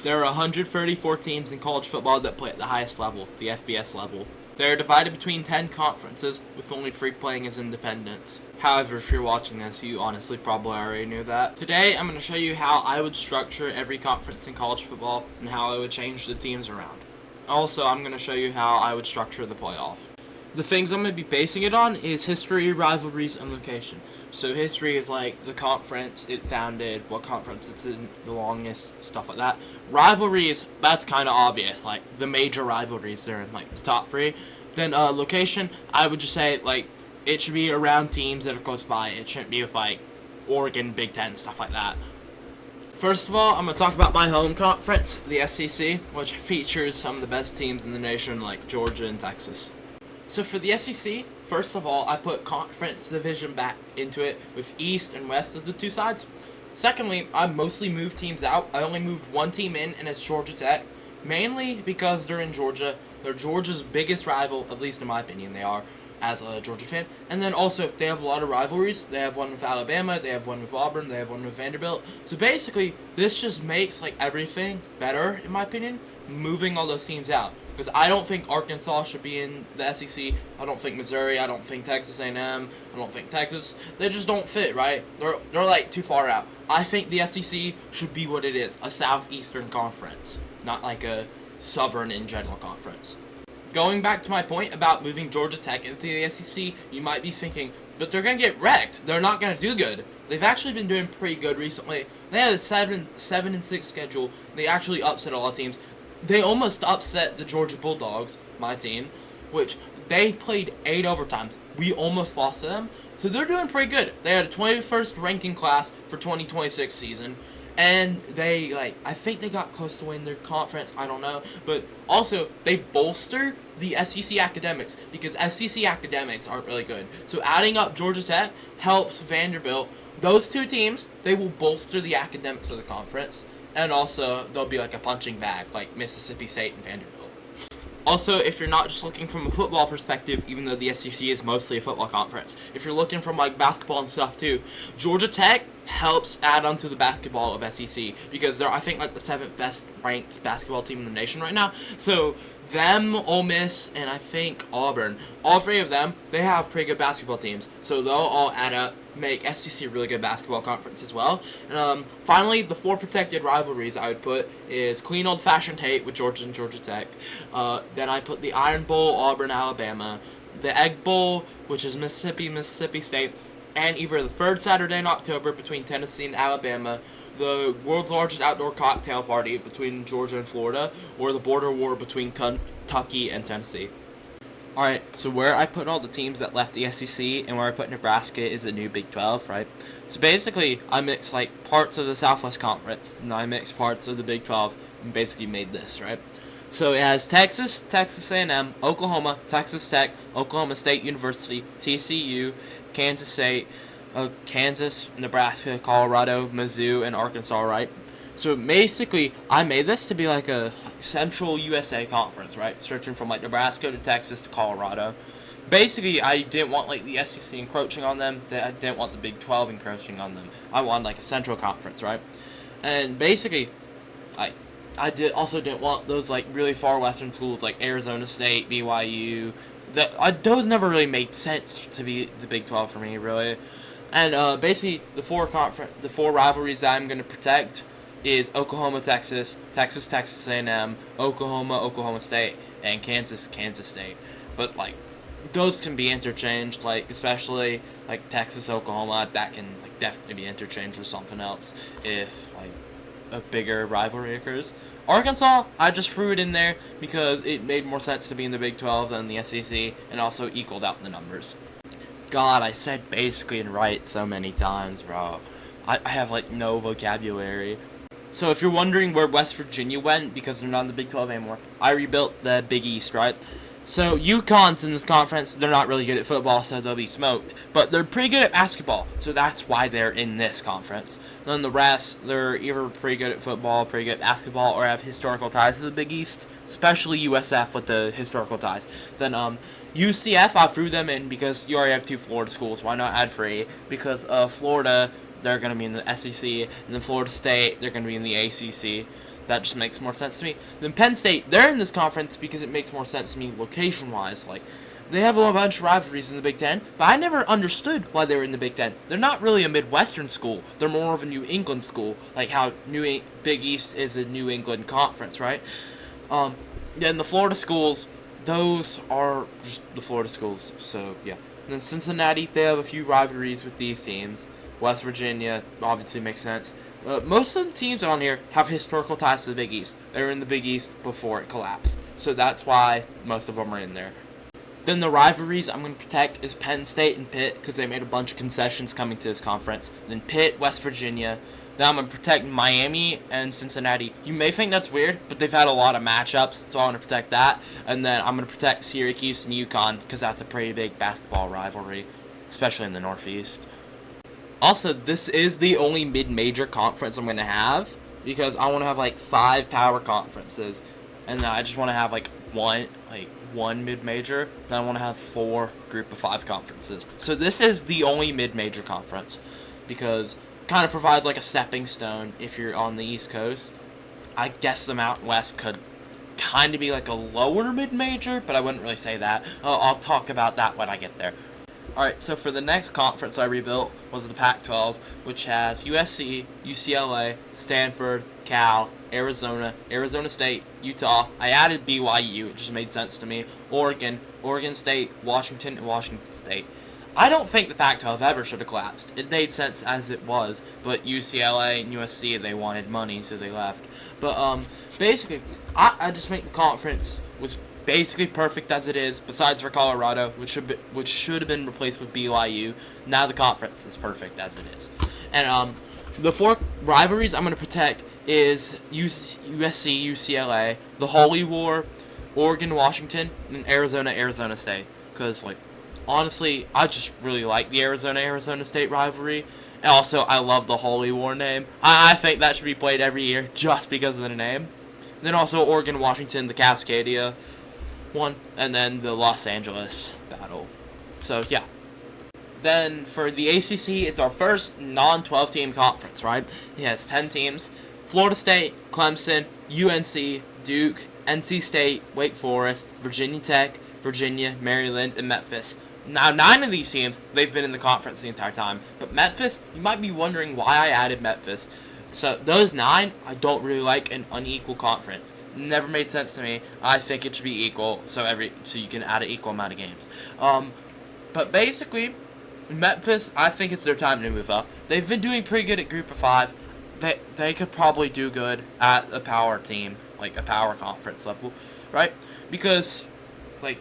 There are 134 teams in college football that play at the highest level, the FBS level. They are divided between 10 conferences, with only 3 playing as independents. However, if you're watching this, you honestly probably already knew that. Today, I'm going to show you how I would structure every conference in college football and how I would change the teams around. Also, I'm going to show you how I would structure the playoff. The things I'm going to be basing it on is history, rivalries, and location. So history is like the conference it founded, what conference it's in the longest, stuff like that. Rivalries, that's kind of obvious, like the major rivalries, they're in like the top 3. Then location, I would just say like it should be around teams that are close by. It shouldn't be with like Oregon, Big Ten, stuff like that. First of all, I'm going to talk about my home conference, the SEC, which features some of the best teams in the nation like Georgia and Texas. So for the SEC, first of all, I put conference division back into it with East and West as the 2 sides. Secondly, I mostly moved teams out. I only moved 1 team in, and it's Georgia Tech. Mainly because they're in Georgia. They're Georgia's biggest rival, at least in my opinion they are, as a Georgia fan. And then also, they have a lot of rivalries. They have one with Alabama, they have one with Auburn, they have one with Vanderbilt. So basically, this just makes like everything better, in my opinion, moving all those teams out. Because I don't think Arkansas should be in the SEC. I don't think Missouri. I don't think Texas A&M. I don't think Texas. They just don't fit, right? They're like too far out. I think the SEC should be what it is, a Southeastern conference, not like a Southern in general conference. Going back to my point about moving Georgia Tech into the SEC, you might be thinking, but they're going to get wrecked. They're not going to do good. They've actually been doing pretty good recently. They had a 7-6 schedule. They actually upset a lot of teams. They almost upset the Georgia Bulldogs, my team, which they played 8 overtimes. We almost lost to them. So they're doing pretty good. They had a 21st ranking class for 2026 season. And they, I think they got close to winning their conference. I don't know. But also, they bolster the SEC academics because SEC academics aren't really good. So adding up Georgia Tech helps Vanderbilt. Those 2 teams, they will bolster the academics of the conference. And also, there'll be like a punching bag, like Mississippi State and Vanderbilt. Also, if you're not just looking from a football perspective, even though the SEC is mostly a football conference, if you're looking from like basketball and stuff too, Georgia Tech helps add on to the basketball of SEC because they're, I think, like the 7th best ranked basketball team in the nation right now. So them, Ole Miss, and I think Auburn, all 3 of them, they have pretty good basketball teams. So they'll all add up, make SEC a really good basketball conference as well. And finally, the 4 protected rivalries I would put is clean old-fashioned hate with Georgia and Georgia Tech. Then I put the Iron Bowl, Auburn, Alabama. The Egg Bowl, which is Mississippi State. And either the 3rd Saturday in October between Tennessee and Alabama, the world's largest outdoor cocktail party between Georgia and Florida, or the border war between Kentucky and Tennessee. Alright, so where I put all the teams that left the SEC and where I put Nebraska is the new Big 12, right? So basically, I mixed like parts of the Southwest Conference, and I mixed parts of the Big 12, and basically made this, right? So it has Texas, Texas A&M, Oklahoma, Texas Tech, Oklahoma State University, TCU, Kansas State, Kansas, Nebraska, Colorado, Mizzou, and Arkansas, right? So basically, I made this to be like a central USA conference, right? Stretching from like Nebraska to Texas to Colorado. Basically, I didn't want like the SEC encroaching on them. I didn't want the Big 12 encroaching on them. I wanted like a central conference, right? And basically, I didn't want those like really far western schools like Arizona State, BYU. Those never really made sense to be the Big 12 for me, really. And basically, the 4 rivalries that I'm going to protect is Oklahoma, Texas, Texas A&M, Oklahoma State, and Kansas State. But like, those can be interchanged, like especially like Texas, Oklahoma. That can like definitely be interchanged with something else if like a bigger rivalry occurs. Arkansas, I just threw it in there because it made more sense to be in the Big 12 than the SEC, and also equaled out the numbers. God, I said basically and right so many times, bro. I have like no vocabulary. So if you're wondering where West Virginia went because they're not in the Big 12 anymore, I rebuilt the Big East, right? So UConn's in this conference. They're not really good at football, so they'll be smoked. But they're pretty good at basketball, so that's why they're in this conference. Then the rest, they're either pretty good at football, pretty good at basketball, or have historical ties to the Big East, especially USF with the historical ties. Then UCF, I threw them in because you already have 2 Florida schools. Why not add 3? Because Florida, they're going to be in the SEC, and then Florida State, they're going to be in the ACC. That just makes more sense to me. Then Penn State, they're in this conference because it makes more sense to me location-wise. Like, they have a bunch of rivalries in the Big Ten, but I never understood why they were in the Big Ten. They're not really a Midwestern school. They're more of a New England school, like how Big East is a New England conference, right? Then the Florida schools, those are just the Florida schools. So yeah. And then Cincinnati, they have a few rivalries with these teams. West Virginia obviously makes sense. Most of the teams on here have historical ties to the Big East. They were in the Big East before it collapsed, so that's why most of them are in there. Then the rivalries I'm going to protect is Penn State and Pitt, because they made a bunch of concessions coming to this conference. Then Pitt, West Virginia. Then I'm going to protect Miami and Cincinnati. You may think that's weird, but they've had a lot of matchups, so I want to protect that. And then I'm going to protect Syracuse and UConn, because that's a pretty big basketball rivalry, especially in the Northeast. Also, this is the only mid-major conference I'm going to have, because I want to have like 5 power conferences, and then I just want to have like one mid-major, then I want to have 4 group of 5 conferences. So this is the only mid-major conference, because it kind of provides like a stepping stone if you're on the East Coast. I guess the Mountain West could kind of be like a lower mid-major, but I wouldn't really say that. I'll talk about that when I get there. Alright, so for the next conference I rebuilt was the Pac-12, which has USC, UCLA, Stanford, Cal, Arizona, Arizona State, Utah. I added BYU, it just made sense to me. Oregon, Oregon State, Washington, and Washington State. I don't think the Pac-12 ever should have collapsed. It made sense as it was, but UCLA and USC, they wanted money, so they left. But basically, I just think the conference was basically perfect as it is, besides for Colorado, which should have been replaced with BYU. Now the conference is perfect as it is. And the 4 rivalries I'm going to protect is USC, UCLA, the Holy War, Oregon, Washington, and Arizona, Arizona State. Because, like, honestly, I just really like the Arizona State rivalry. And also, I love the Holy War name. I think that should be played every year just because of the name. Then also Oregon, Washington, the Cascadia one, and then the Los Angeles battle. So, yeah. Then for the ACC, it's our first non-12 team conference, right? It has 10 teams. Florida State, Clemson, UNC, Duke, NC State, Wake Forest, Virginia Tech, Virginia, Maryland, and Memphis. Now, 9 of these teams, they've been in the conference the entire time. But Memphis, you might be wondering why I added Memphis. So, those 9, I don't really like an unequal conference. Never made sense to me. I think it should be equal, so you can add an equal amount of games. But basically, Memphis, I think it's their time to move up. They've been doing pretty good at Group of 5. They could probably do good at a power team, like a power conference level, right? Because, like,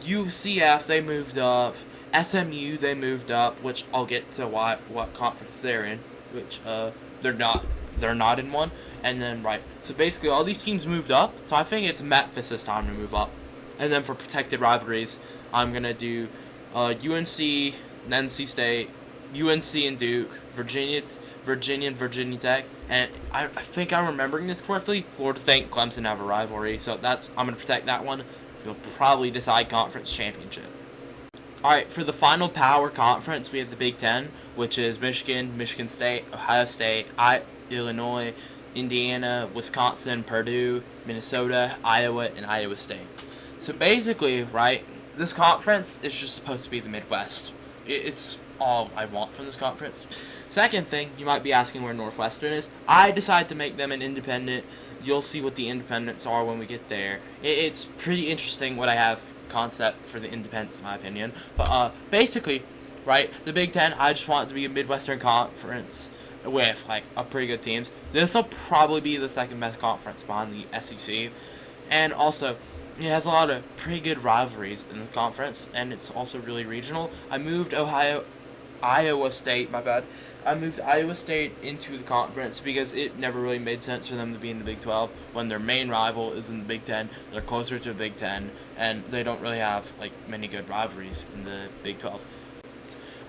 UCF, they moved up. SMU, they moved up, which I'll get to what conference they're in, which they're not in one. And then, right, so basically all these teams moved up, so I think it's Memphis' time to move up. And then for protected rivalries, I'm going to do UNC, NC State, UNC and Duke, Virginia and Virginia Tech, and I think I'm remembering this correctly, Florida State and Clemson have a rivalry, so I'm going to protect that one. It'll probably decide conference championship. Alright, for the final power conference, we have the Big Ten, which is Michigan, Michigan State, Ohio State, Illinois, Indiana, Wisconsin, Purdue, Minnesota, Iowa, and Iowa State. So basically, right, this conference is just supposed to be the Midwest. It's all I want from this conference. Second thing, you might be asking where Northwestern is. I decided to make them an independent. You'll see what the independents are when we get there. It's pretty interesting what I have concept for the independents, in my opinion. But basically, right, the Big Ten, I just want it to be a Midwestern conference with like a pretty good teams. This will probably be the second best conference behind the SEC, and also it has a lot of pretty good rivalries in the conference, and it's also really regional. I moved Iowa State into the conference because it never really made sense for them to be in the Big 12 when their main rival is in the Big 10. They're closer to the Big 10, and they don't really have like many good rivalries in the Big 12.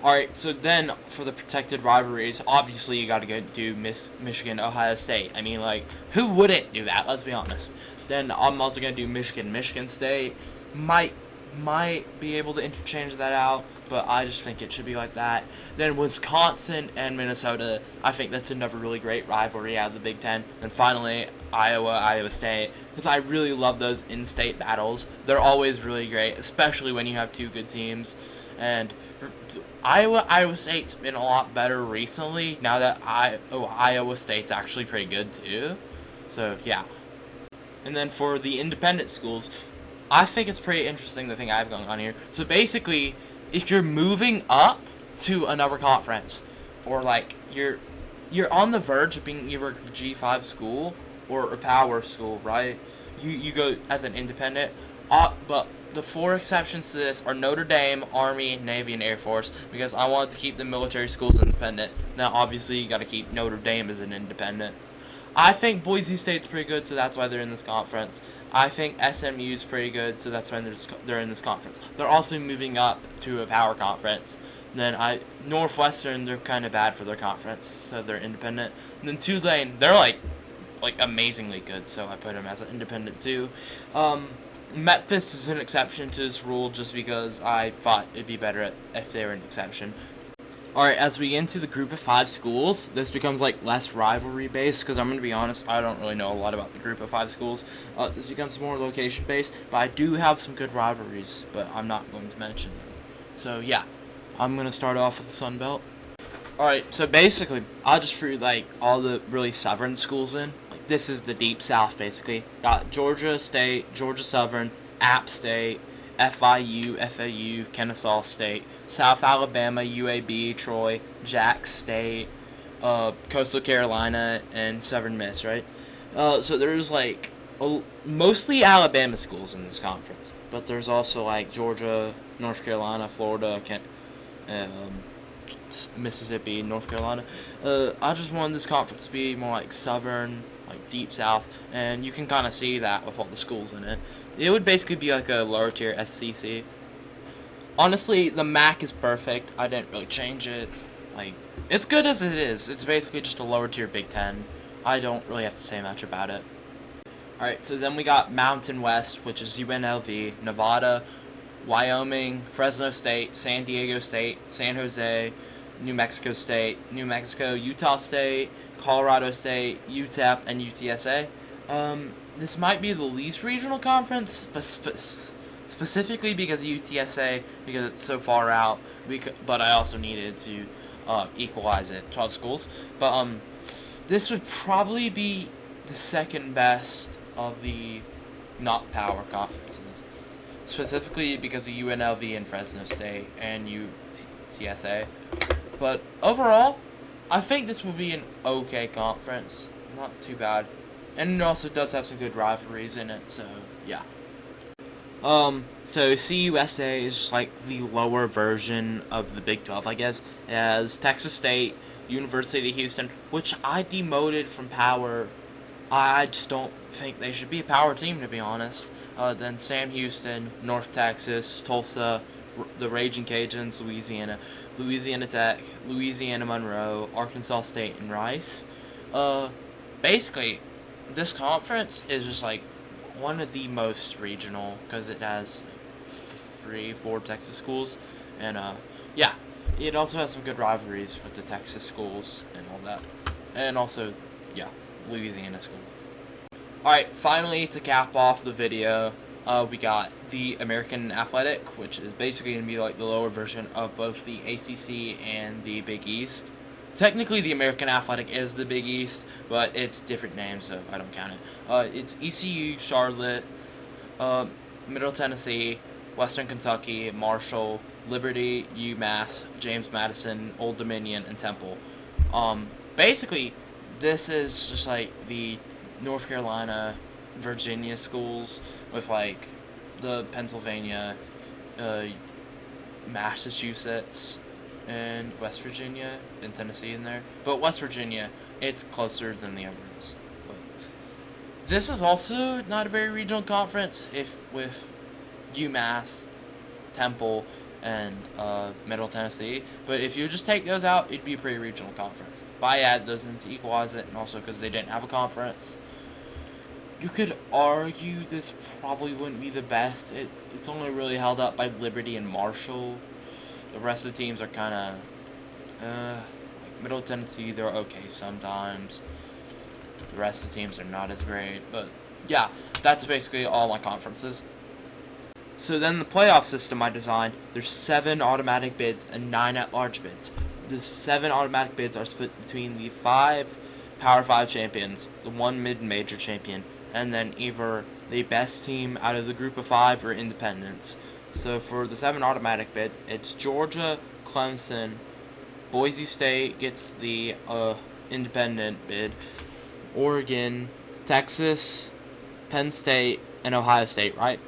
Alright, so then for the protected rivalries, obviously you gotta go do Michigan, Ohio State. I mean, like, who wouldn't do that? Let's be honest. Then I'm also gonna do Michigan, Michigan State. Might might be able to interchange that out, but I just think it should be like that. Then Wisconsin and Minnesota, I think that's another really great rivalry out of the Big Ten. And finally, Iowa State, because I really love those in-state battles. They're always really great, especially when you have two good teams. And Iowa State's been a lot better recently now that Iowa State's actually pretty good too. So yeah. And then for the independent schools, I think it's pretty interesting the thing I have going on here. So basically, if you're moving up to another conference, or like you're on the verge of being either a G5 school or a power school, right? You go as an independent, but the four exceptions to this are Notre Dame, Army, Navy, and Air Force, because I wanted to keep the military schools independent. Now, obviously, you got to keep Notre Dame as an independent. I think Boise State's pretty good, so that's why they're in this conference. I think SMU's pretty good, so that's why they're in this conference. They're also moving up to a power conference. Then Northwestern, they're kind of bad for their conference, so they're independent. And then Tulane, they're like amazingly good, so I put them as an independent too. Memphis is an exception to this rule just because I thought it'd be better if they were an exception. Alright, as we get into the group of 5 schools, this becomes like less rivalry based, because I'm going to be honest, I don't really know a lot about the group of 5 schools. This becomes more location based, but I do have some good rivalries, but I'm not going to mention them. So yeah, I'm going to start off with the Sun Belt. Alright, so basically, I just threw like all the really Southern schools in. Like, this is the Deep South basically. Got Georgia State, Georgia Southern, App State, FIU, FAU, Kennesaw State, South Alabama, UAB, Troy, Jax State, Coastal Carolina, and Southern Miss, right? So there's like mostly Alabama schools in this conference, but there's also like Georgia, North Carolina, Florida, Mississippi, North Carolina. I just wanted this conference to be more like Southern, like Deep South, and you can kind of see that with all the schools in it. It would basically be like a lower tier SEC. Honestly, the MAC is perfect. I didn't really change it. Like, it's good as it is. It's basically just a lower tier Big Ten. I don't really have to say much about it. Alright, so then we got Mountain West, which is UNLV, Nevada, Wyoming, Fresno State, San Diego State, San Jose, New Mexico State, New Mexico, Utah State, Colorado State, UTEP, and UTSA. This might be the least regional conference, but specifically because of UTSA, because it's so far out. But I also needed to equalize it, 12 schools. But this would probably be the second best of the not power conferences, specifically because of UNLV and Fresno State and UTSA. But overall, I think this will be an okay conference, not too bad. And it also does have some good rivalries in it, so yeah. So CUSA is just like the lower version of the Big 12, I guess. It has Texas State, University of Houston, which I demoted from power. I just don't think they should be a power team, to be honest. Then Sam Houston, North Texas, Tulsa, the Raging Cajuns, Louisiana Tech, Louisiana Monroe, Arkansas State, and Rice. Basically, this conference is just like one of the most regional because it has 4 Texas schools, and yeah, it also has some good rivalries with the Texas schools and all that, and also yeah, Louisiana schools. All right, finally to cap off the video, we got the American Athletic, which is basically gonna be like the lower version of both the ACC and the Big East. Technically, the American Athletic is the Big East, but it's different names, so I don't count it. It's ECU, Charlotte, Middle Tennessee, Western Kentucky, Marshall, Liberty, UMass, James Madison, Old Dominion, and Temple. Basically, this is just like the North Carolina, Virginia schools with like the Pennsylvania, Massachusetts, and West Virginia and Tennessee in there. But West Virginia, it's closer than the others. But this is also not a very regional conference with UMass, Temple, and Middle Tennessee. But if you just take those out, it'd be a pretty regional conference. But I add those in to equalize it, and also because they didn't have a conference. You could argue this probably wouldn't be the best. It's only really held up by Liberty and Marshall. The rest of the teams are kind of, like Middle Tennessee, they're okay sometimes. The rest of the teams are not as great. But yeah, that's basically all my conferences. So then the playoff system I designed, there's 7 automatic bids and 9 at-large bids. The 7 automatic bids are split between the 5 Power 5 champions, the 1 mid-major champion, and then either the best team out of the group of 5 or independents. So for the 7 automatic bids, it's Georgia, Clemson, Boise State gets the independent bid, Oregon, Texas, Penn State, and Ohio State, right?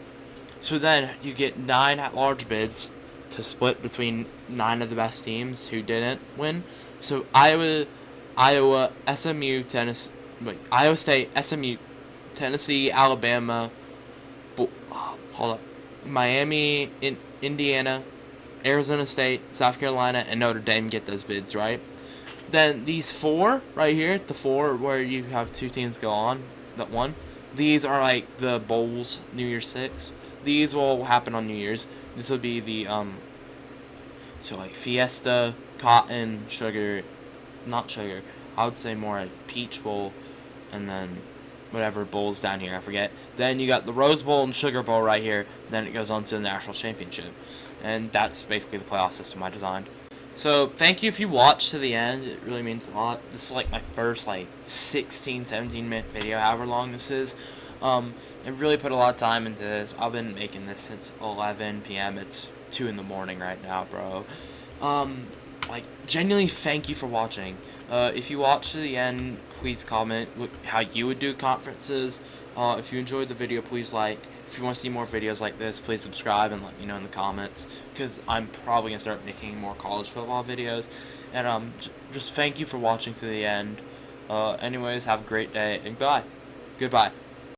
So then you get 9 at-large bids to split between 9 of the best teams who didn't win. So Iowa, SMU, Tennessee, Iowa State, SMU, Tennessee, Alabama, hold up, Miami, Indiana, Arizona State, South Carolina, and Notre Dame get those bids, right? Then these 4 right here, the 4 where you have 2 teams go on that won, these are like the bowls, New Year's 6. These will happen on New Year's. This will be the so like Fiesta, Cotton, Sugar, not Sugar. I would say more like Peach Bowl, and then whatever bowls down here, I forget. Then you got the Rose Bowl and Sugar Bowl right here. Then it goes on to the National Championship, and that's basically the playoff system I designed. So thank you if you watched to the end. It really means a lot. This is like my first like 16, 17-minute video, however long this is. I really put a lot of time into this. I've been making this since 11 p.m. It's 2 in the morning right now, bro. Like, genuinely thank you for watching. If you watch to the end, please comment how you would do conferences. If you enjoyed the video, please like. If you want to see more videos like this, please subscribe and let me know in the comments, because I'm probably going to start making more college football videos. And just thank you for watching to the end. Anyways, have a great day, and goodbye.